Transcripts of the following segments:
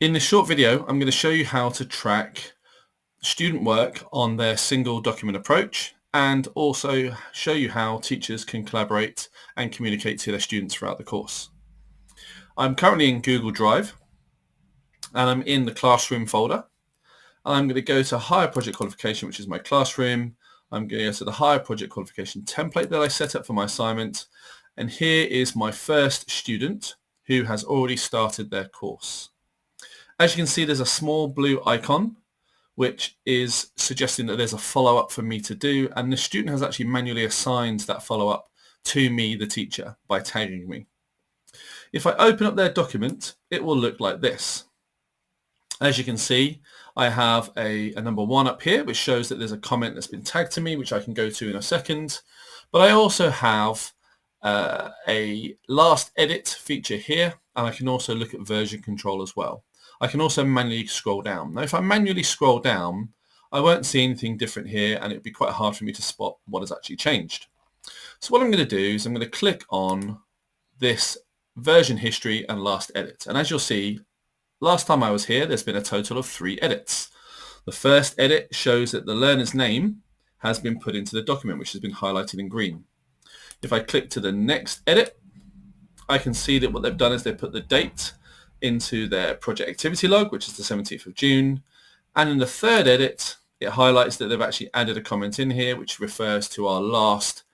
In this short video, I'm going to show you how to track student work on their single document approach and also show you how teachers can collaborate and communicate to their students throughout the course. I'm currently in Google Drive and I'm in the classroom folder. I'm going to go to higher project qualification, which is my classroom. I'm going to go to the higher project qualification template that I set up for my assignment. And here is my first student who has already started their course. As you can see, there's a small blue icon, which is suggesting that there's a follow-up for me to do. And the student has actually manually assigned that follow-up to me, the teacher, by tagging me. If I open up their document, it will look like this. As you can see, I have a number 1 up here, which shows that there's a comment that's been tagged to me, which I can go to in a second. But I also have a last edit feature here, and I can also look at version control as well. I can also manually scroll down. Now, if I manually scroll down, I won't see anything different here, and it'd be quite hard for me to spot what has actually changed. So what I'm going to do is I'm going to click on this version history and last edit. And as you'll see, last time I was here, there's been a total of 3 edits. The first edit shows that the learner's name has been put into the document, which has been highlighted in green. If I click to the next edit, I can see that what they've done is they've put the date into their project activity log, which is the 17th of June. And in the third edit, it highlights that they've actually added a comment in here, which refers to our last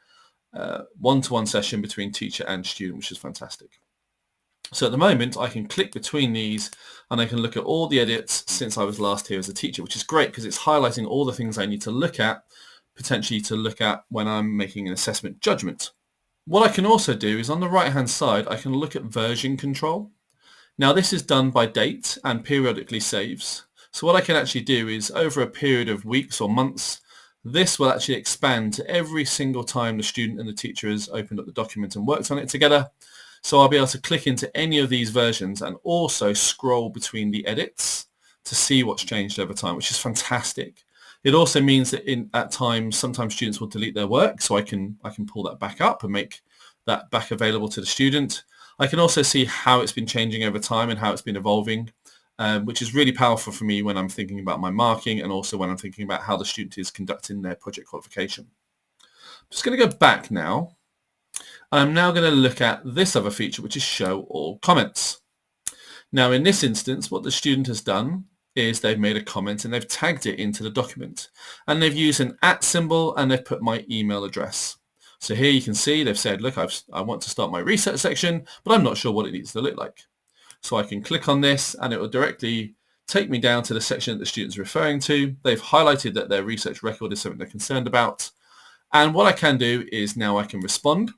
one-to-one session between teacher and student, which is fantastic. So at the moment, I can click between these and I can look at all the edits since I was last here as a teacher, which is great because it's highlighting all the things I need to look at, potentially to look at when I'm making an assessment judgment. What I can also do is on the right-hand side, I can look at version control. Now this is done by date and periodically saves. So what I can actually do is over a period of weeks or months, this will actually expand to every single time the student and the teacher has opened up the document and worked on it together. So I'll be able to click into any of these versions and also scroll between the edits to see what's changed over time, which is fantastic. It also means that at times, sometimes students will delete their work, so I can pull that back up and make that back available to the student. I can also see how it's been changing over time and how it's been evolving, which is really powerful for me when I'm thinking about my marking and also when I'm thinking about how the student is conducting their project qualification. I'm just going to go back now. I'm now going to look at this other feature, which is show all comments. Now, in this instance, what the student has done is they've made a comment and they've tagged it into the document. And they've used an @ symbol and they've put my email address. So here you can see they've said, look, I want to start my research section, but I'm not sure what it needs to look like. So I can click on this and it will directly take me down to the section that the student's referring to. They've highlighted that their research record is something they're concerned about. And what I can do is now I can respond.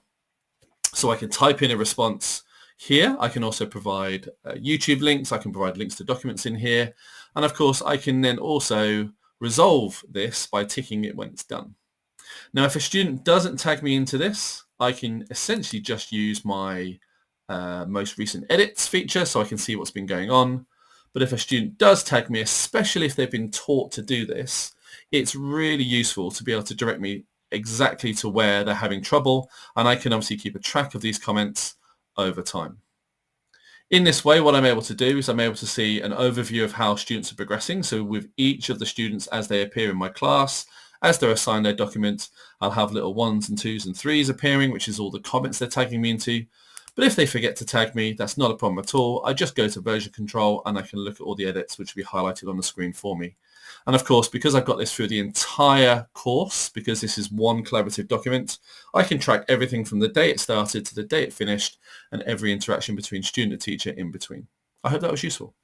So I can type in a response here. I can also provide YouTube links. I can provide links to documents in here. And of course, I can then also resolve this by ticking it when it's done. Now, if a student doesn't tag me into this, I can essentially just use my most recent edits feature so I can see what's been going on. But if a student does tag me, especially if they've been taught to do this, it's really useful to be able to direct me exactly to where they're having trouble, and I can obviously keep a track of these comments over time. In this way, what I'm able to do is I'm able to see an overview of how students are progressing. So with each of the students as they appear in my class, as they're assigned their document, I'll have little 1s and 2s and 3s appearing, which is all the comments they're tagging me into. But if they forget to tag me, that's not a problem at all. I just go to version control and I can look at all the edits which will be highlighted on the screen for me. And of course, because I've got this through the entire course, because this is one collaborative document, I can track everything from the day it started to the day it finished and every interaction between student and teacher in between. I hope that was useful.